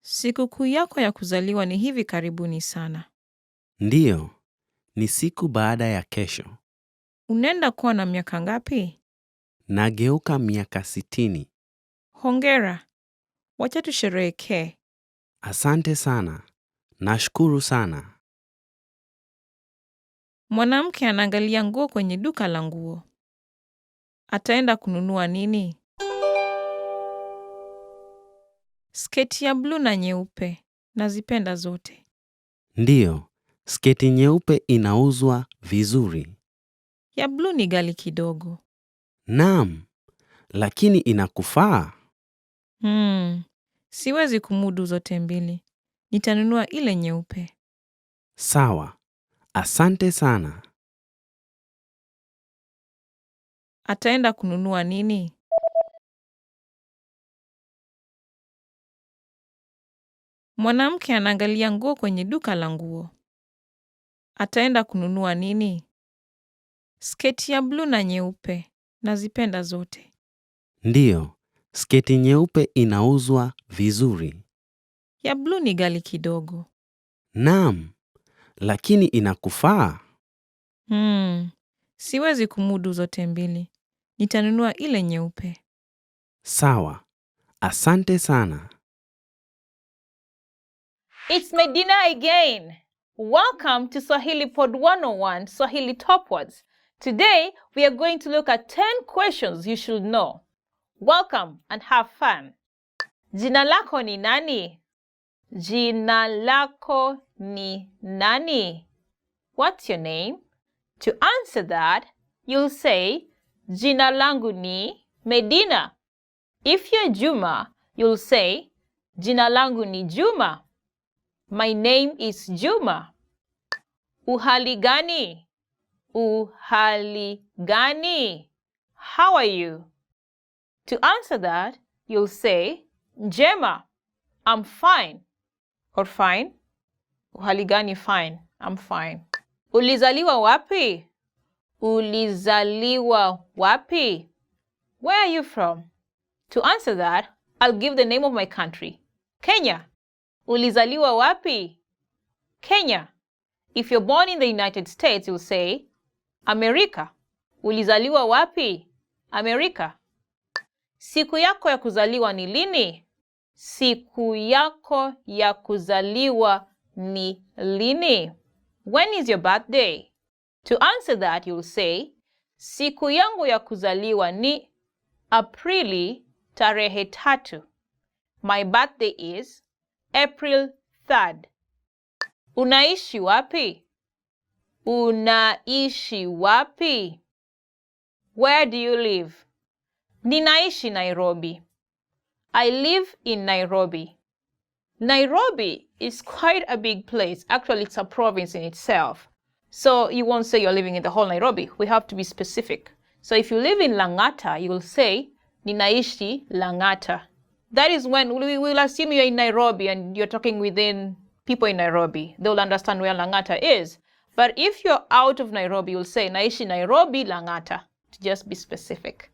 S3: Sikukuu yako ya kuzaliwa ni hivi karibuni sana.
S4: Ndiyo, ni siku baada ya kesho.
S3: Unaenda kuwa na miaka ngapi?
S4: Nageuka miaka 60.
S3: Hongera. Wacha tusherehekee.
S4: Asante sana. Nashukuru sana.
S3: Mwanamke anaangalia nguo kwenye duka la nguo. Ataenda kununua nini? Sketi ya bluu na nyeupe. Nazipenda zote.
S4: Ndiyo, sketi nyeupe inauzwa vizuri.
S3: Ya bluu ni ghali kidogo.
S4: Naam, lakini inakufaa.
S3: Siwezi kumudu zote mbili. Nitanunua ile nyeupe.
S4: Sawa. Asante sana.
S3: Ataenda kununua nini? Mwanamke anaangalia nguo kwenye duka la nguo. Ataenda kununua nini? Sketi ya bluu na nyeupe. Nazipenda zote.
S4: Ndiyo, sketi nyeupe inauzwa vizuri.
S3: Ya bluu ni ghali kidogo.
S4: Naam, lakini inakufaa.
S3: Siwezi kumudu zote mbili. Nitanunua ile nyeupe.
S4: Sawa. Asante sana.
S5: It's my dinner again. Welcome to Swahili Pod 101, Swahili Top Words. Today, we are going to look at 10 questions you should know. Welcome and have fun. Jina lako ni nani? Jina lako ni nani? What's your name? To answer that, you'll say, Jina langu ni Medina. If you're Juma, you'll say, Jina langu ni Juma. My name is Juma. Uhali gani? Uhali gani? How are you? To answer that, you'll say, Njema, I'm fine. Or fine. Uhali gani, fine. I'm fine. Ulizaliwa wapi? Ulizaliwa wapi? Where are you from? To answer that, I'll give the name of my country. Kenya. Ulizaliwa wapi? Kenya. If you're born in the United States, you'll say, America. Ulizaliwa wapi? America. Siku yako ya kuzaliwa ni lini? Siku yako ya kuzaliwa ni lini? When is your birthday? To answer that, you'll say, siku yangu ya kuzaliwa ni Aprili tarehe 3. My birthday is April 3rd. Unaishi wapi? Unaishi wapi? Where do you live? Ninaishi Nairobi. I live in Nairobi. Nairobi is quite a big place. Actually, it's a province in itself. So you won't say you're living in the whole Nairobi. We have to be specific. So if you live in Lang'ata, you will say, Ninaishi Lang'ata. That is when we will assume you're in Nairobi and you're talking within people in Nairobi. They will understand where Lang'ata is. But if you're out of Nairobi, you'll say, Naishi Nairobi Lang'ata, to just be specific.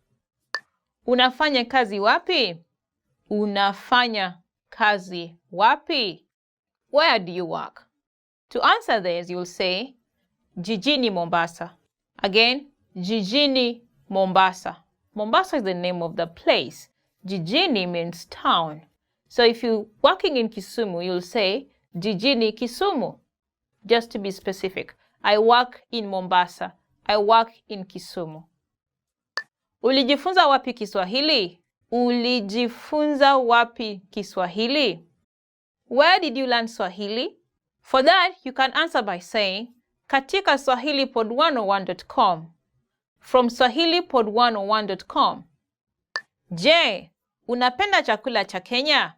S5: Unafanya kazi wapi? Unafanya kazi wapi? Where do you work? To answer this, you'll say, Jijini Mombasa. Again, Jijini Mombasa. Mombasa is the name of the place. Jijini means town. So if you're working in Kisumu, you'll say, Jijini Kisumu. Just to be specific. I work in Mombasa. I work in Kisumu. Ulijifunza wapi Kiswahili? Ulijifunza wapi Kiswahili? Where did you learn Swahili? For that, you can answer by saying, katika swahilipod101.com. From swahilipod101.com. Je, unapenda chakula cha Kenya?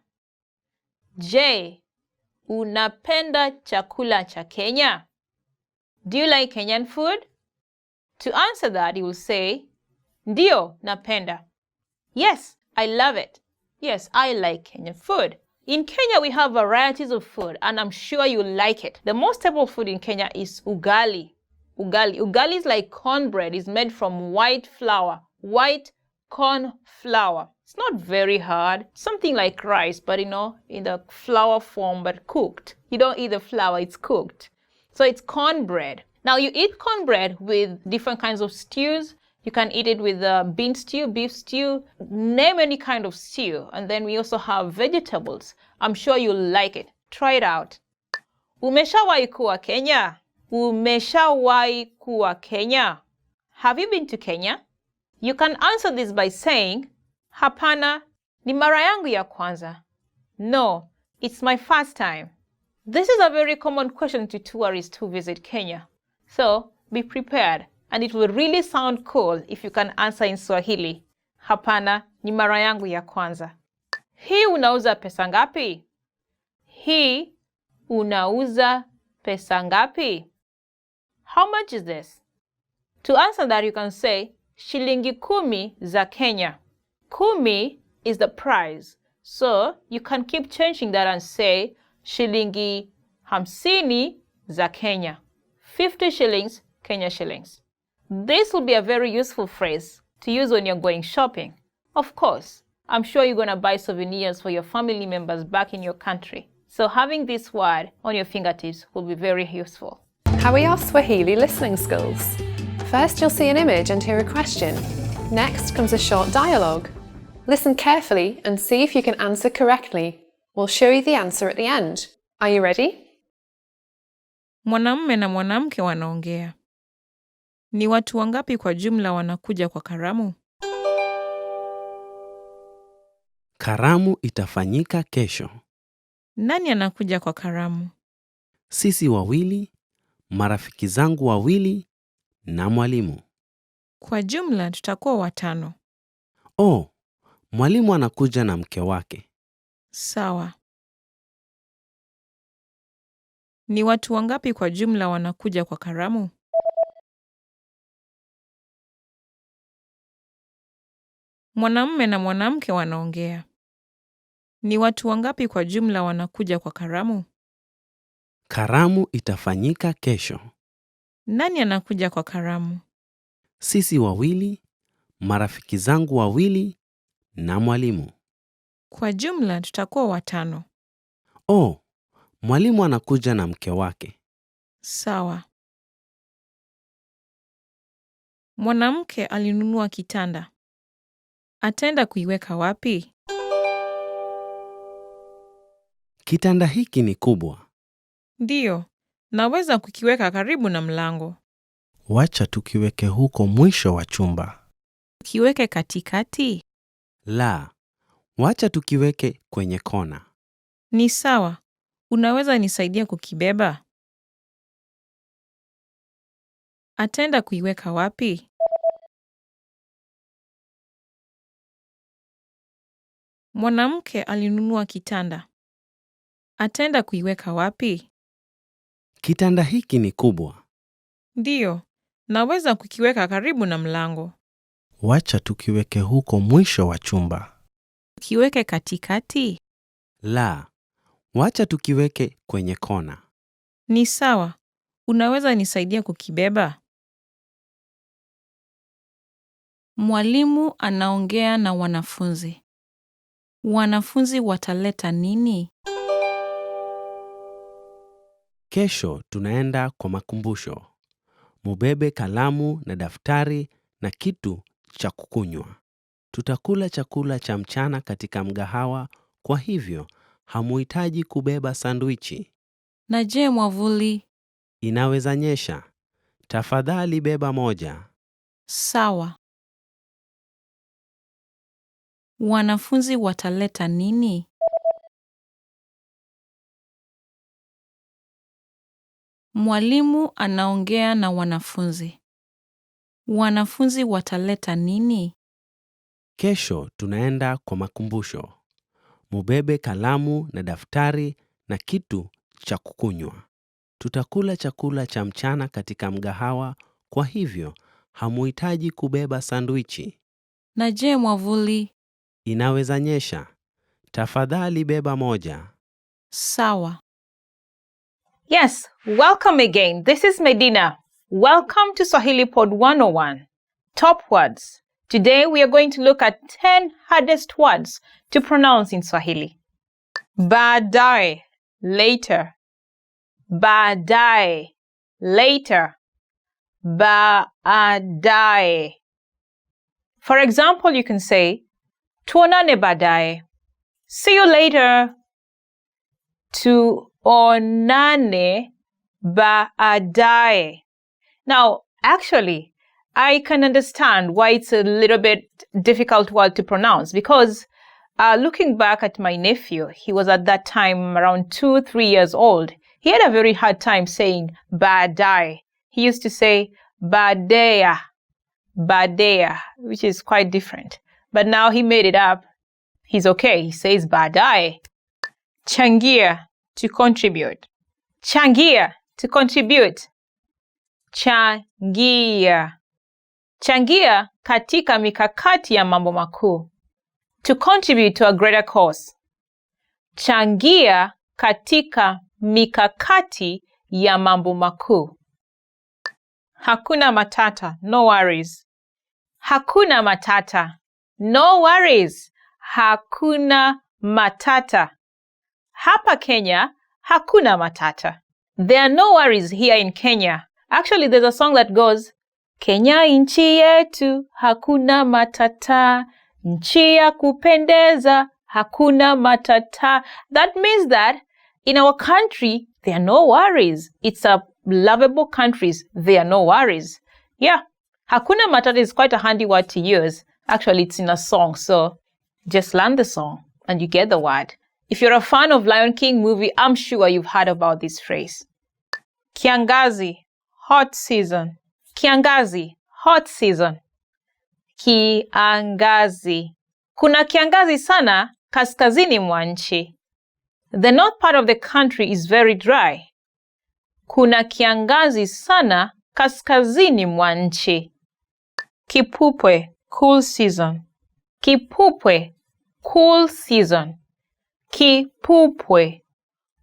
S5: Je, unapenda chakula cha Kenya? Do you like Kenyan food? To answer that, you will say, Ndio, napenda. Yes, I love it. Yes, I like Kenyan food. In Kenya, we have varieties of food, and I'm sure you like it. The most staple food in Kenya is ugali. Ugali is like cornbread. It's made from white flour, white corn flour. It's not very hard. Something like rice, but in the flour form, but cooked. You don't eat the flour, it's cooked. So it's cornbread. Now you eat cornbread with different kinds of stews. You can eat it with bean stew, beef stew, name any kind of stew. And then we also have vegetables. I'm sure you'll like it. Try it out. Umeshawahi kuwa Kenya? Umeshawahi kuwa Kenya? Have you been to Kenya? You can answer this by saying, Hapana, ni mara yangu ya kwanza. No, it's my first time. This is a very common question to tourists who visit Kenya. So be prepared. And it will really sound cool if you can answer in Swahili. Hapana, ni mara yangu ya kwanza. Hii unauza pesa ngapi? Hii unauza pesa ngapi? How much is this? To answer that, you can say, shilingi 10 za Kenya. 10 is the price. So you can keep changing that and say, shilingi 50 za Kenya. 50 shillings, Kenya shillings. This will be a very useful phrase to use when you're going shopping. Of course, I'm sure you're going to buy souvenirs for your family members back in your country. So having this word on your fingertips will be very useful.
S2: How are your Swahili listening skills? First, you'll see an image and hear a question. Next comes a short dialogue. Listen carefully and see if you can answer correctly. We'll show you the answer at the end. Are you ready?
S3: Mwanamume na mwanamke wanaongea. Ni watu wangapi kwa jumla wanakuja kwa karamu?
S4: Karamu itafanyika kesho.
S3: Nani anakuja kwa karamu?
S4: Sisi wawili, marafiki zangu wawili na mwalimu.
S3: Kwa jumla tutakuwa 5.
S4: Oh, mwalimu anakuja na mke wake.
S3: Sawa. Ni watu wangapi kwa jumla wanakuja kwa karamu? Mwanamume na mwanamke wanaongea. Ni watu wangapi kwa jumla wanakuja kwa karamu?
S4: Karamu itafanyika kesho.
S3: Nani anakuja kwa karamu?
S4: Sisi wawili, marafiki zangu wawili na mwalimu.
S3: Kwa jumla tutakuwa 5.
S4: Oh, mwalimu anakuja na mke wake.
S3: Sawa. Mwanamke alinunua kitanda. Ataenda kuiweka wapi?
S4: Kitanda hiki ni kubwa.
S3: Ndiyo, naweza kukiweka karibu na mlango.
S4: Wacha tukiweke huko mwisho wa chumba.
S3: Kiweke katikati?
S4: La, wacha tukiweke kwenye kona.
S3: Ni sawa. Unaweza nisaidia kukibeba? Ataenda kuiweka wapi? Mwanamke alinunua kitanda. Ataenda kuiweka wapi?
S4: Kitanda hiki ni kubwa.
S3: Ndiyo, naweza kukiweka karibu na mlango.
S4: Wacha tukiweke huko mwisho wa chumba.
S3: Kiweke katikati?
S4: La, wacha tukiweke kwenye kona.
S3: Ni sawa. Unaweza nisaidia kukibeba? Mwalimu anaongea na wanafunzi. Wanafunzi wataleta nini?
S4: Kesho tunaenda kwa makumbusho. Mubebe kalamu na daftari na kitu cha kukunywa. Tutakula chakula cha mchana katika mgahawa, kwa hivyo hamuhitaji kubeba sandwichi.
S3: Na je, mwavuli?
S4: Inaweza nyesha. Tafadhali beba moja.
S3: Sawa. Wanafunzi wataleta nini? Mwalimu anaongea na wanafunzi. Wanafunzi wataleta nini?
S4: Kesho tunaenda kwa makumbusho. Mubebe kalamu na daftari na kitu cha kukunywa. Tutakula chakula cha mchana katika mgahawa, kwa hivyo hamuhitaji kubeba sandwichi.
S3: Na je, mwavuli?
S4: Inaweza nyesha. Tafadhali beba moja.
S3: Sawa.
S5: Yes, welcome again. This is Medina. Welcome to Swahili Pod 101. Top words. Today we are going to look at 10 hardest words to pronounce in Swahili. Baadaye, later. Baadaye, later. Baadaye. For example, you can say, tuonane baadaye. See you later. Tuonane baadaye. Now, actually, I can understand why it's a little bit difficult word to pronounce because looking back at my nephew, he was at that time around 2-3 years old. He had a very hard time saying baadaye. He used to say badeya, badeya, which is quite different. But now he made it up. He's okay. He says baadaye. Changia, to contribute. Changia, to contribute. Changia. Changia katika mikakati ya mambo makuu. To contribute to a greater cause. Changia katika mikakati ya mambo makuu. Hakuna matata, no worries. Hakuna matata, no worries. Hakuna matata. Hapa Kenya, hakuna matata. There are no worries here in Kenya. Actually, there's a song that goes, Kenya nchi yetu, hakuna matata. Nchi ya kupendeza, hakuna matata. That means that in our country, there are no worries. It's a lovable countries, there are no worries. Yeah, Hakuna Matata is quite a handy word to use. Actually, it's in a song, so just learn the song and you get the word. If you're a fan of Lion King movie, I'm sure you've heard about this phrase. Kiangazi, hot season. Kiangazi, hot season. Kiangazi. Kuna kiangazi sana kaskazini mwa nchi. The north part of the country is very dry. Kuna kiangazi sana kaskazini mwa nchi. Kipupwe, cool season. Kipupwe, cool season. Kipupwe.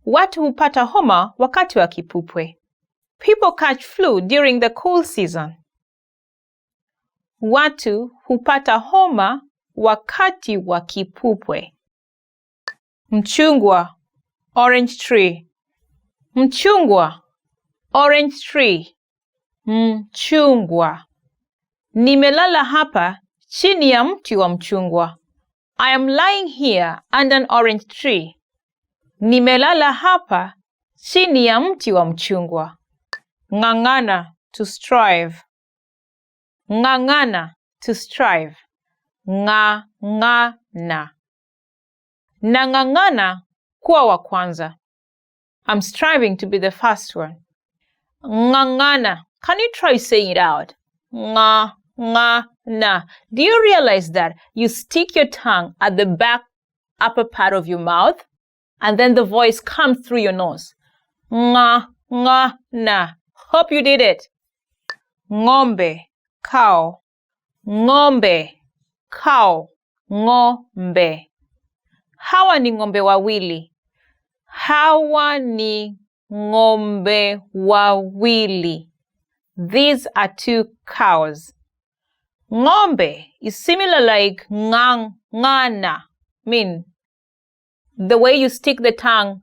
S5: Watu hupata homa wakati wa kipupwe. People catch flu during the cool season. Watu hupata homa wakati wa kipupwe. Mchungwa, orange tree. Mchungwa, orange tree. Mchungwa. Nimelala hapa chini ya mti wa mchungwa. I am lying here under an orange tree. Nimelala hapa chini ya mti wa mchungwa. Ng'ang'ana, to strive. Ng'ang'ana, to strive. Ng'ang'ana. Nang'ang'ana kuwa wa kwanza. I'm striving to be the first one. Ng'ang'ana. Can you try saying it out? Ng'ang'ana. Do you realize that you stick your tongue at the back upper part of your mouth and then the voice comes through your nose? Ng'ang'ana. Hope you did it. Ng'ombe, cow. Ng'ombe, cow. Ng'ombe. Hawa ni ng'ombe wawili. Hawa ni ng'ombe wawili. These are two cows. Ng'ombe is similar like ng'ang'ana. Mean the way you stick the tongue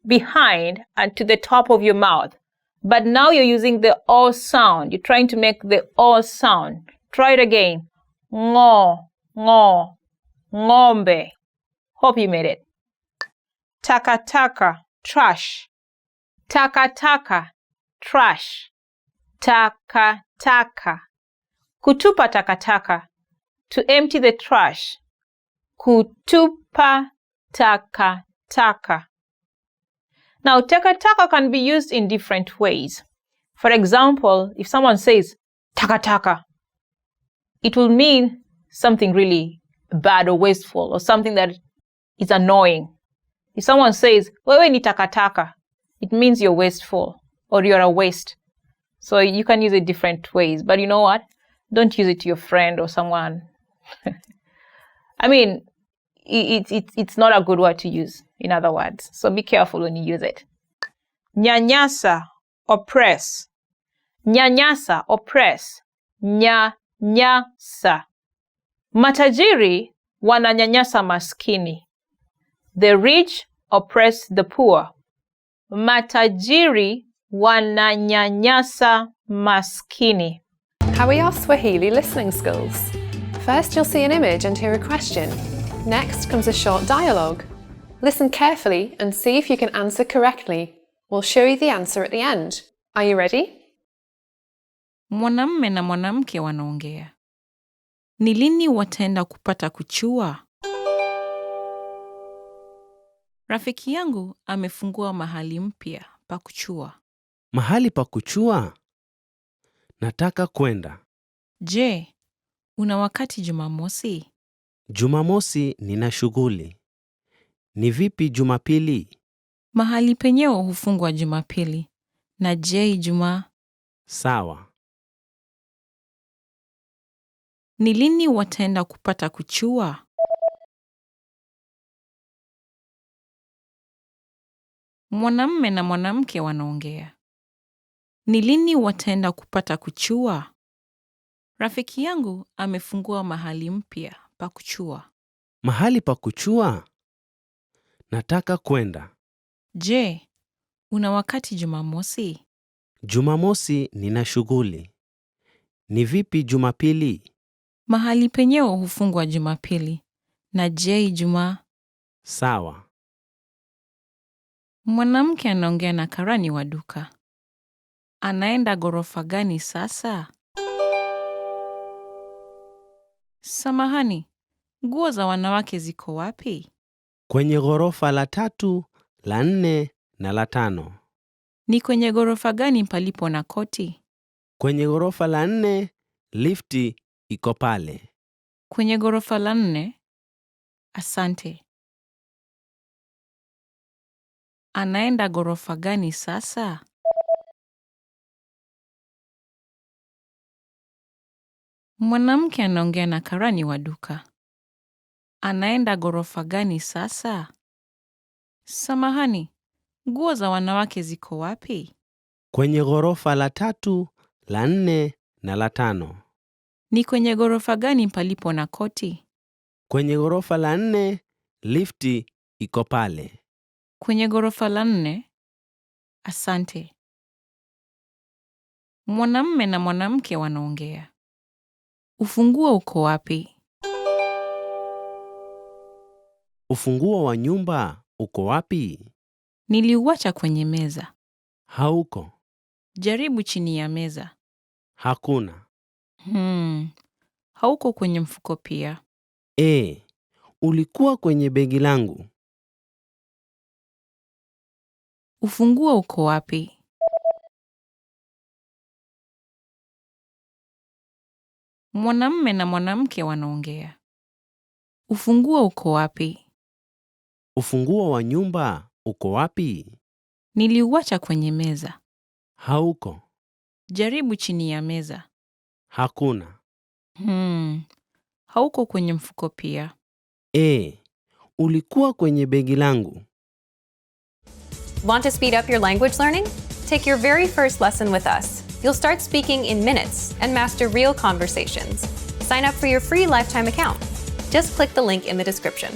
S5: behind and to the top of your mouth. But now you're using the O sound. You're trying to make the O sound. Try it again. Ngo, ngo, ng'ombe. Hope you made it. Takataka, trash. Takataka, trash. Takataka. Kutupa takataka. To empty the trash. Kutupa takataka. Now, takataka can be used in different ways. For example, if someone says takataka, it will mean something really bad or wasteful or something that is annoying. If someone says wewe ni takataka, it means you're wasteful or you're a waste. So you can use it different ways. But you know what? Don't use it to your friend or someone. I mean, it's not a good word to use, in other words. So be careful when you use it. Nyanyasa, oppress. Nyanyasa, oppress. Nyanyasa. Matajiri wananyanyasa maskini. The rich oppress the poor. Matajiri wananyanyasa maskini.
S2: How are your Swahili listening skills? First, you'll see an image and hear a question. Next comes a short dialogue. Listen carefully and see if you can answer correctly. We'll show you the answer at the end. Are you ready?
S3: Mwanamume na mwanamke wanaongea. Ni lini wataenda kupata kuchua? Rafiki yangu amefungua mahali mpya pa kuchua.
S4: Mahali pa kuchua? Nataka kwenda.
S3: Je, una wakati Jumamosi?
S4: Jumamosi nina shughuli. Ni vipi Jumapili?
S3: Mahali penyewe hufungwa Jumapili. Na je, Ijumaa?
S4: Sawa.
S3: Ni lini wataenda kupata kuchua? Mwanamume na mwanamke wanaongea. Ni lini wataenda kupata kuchua? Rafiki yangu amefungua mahali mpya pa kuchua.
S4: Mahali pa kuchua? Nataka kwenda.
S3: Je, una wakati Jumamosi?
S4: Jumamosi nina shughuli. Ni vipi Jumapili?
S3: Mahali penyewe hufungwa Jumapili. Na je, Ijumaa?
S4: Sawa.
S3: Mwanamke anaongea na karani wa duka. Anaenda ghorofa gani sasa? Samahani, nguo za wanawake ziko wapi?
S4: Kwenye ghorofa la 3, la 4 na la 5.
S3: Ni kwenye ghorofa gani palipo na koti?
S4: Kwenye ghorofa la 4, lifti iko pale.
S3: Kwenye ghorofa la 4. Asante. Anaenda ghorofa gani sasa? Mwanamke anaongea na karani wa duka. Anaenda ghorofa gani sasa? Samahani, nguo za wanawake ziko wapi?
S4: Kwenye ghorofa la 3, la 4 na la 5.
S3: Ni kwenye ghorofa gani palipo na koti?
S4: Kwenye ghorofa la 4, lifti iko pale.
S3: Kwenye ghorofa la 4. Asante. Mwanamume na mwanamke wanaongea. Ufunguo uko wapi?
S4: Ufunguo wa nyumba uko wapi?
S3: Niliuacha kwenye meza.
S4: Hauko.
S3: Jaribu chini ya meza.
S4: Hakuna.
S3: Hauko kwenye mfuko pia.
S4: Ulikuwa kwenye begi langu.
S3: Ufunguo uko wapi? Mwanamume na mwanamke wanaongea. Ufunguo uko wapi?
S4: Ufunguo wa nyumba uko wapi?
S3: Niliuacha kwenye meza.
S4: Hauko.
S3: Jaribu chini ya meza.
S4: Hakuna.
S3: Hauko kwenye mfuko pia.
S4: Ulikuwa kwenye begi langu.
S2: Want to speed up your language learning? Take your very first lesson with us. You'll start speaking in minutes and master real conversations. Sign up for your free lifetime account. Just click the link in the description.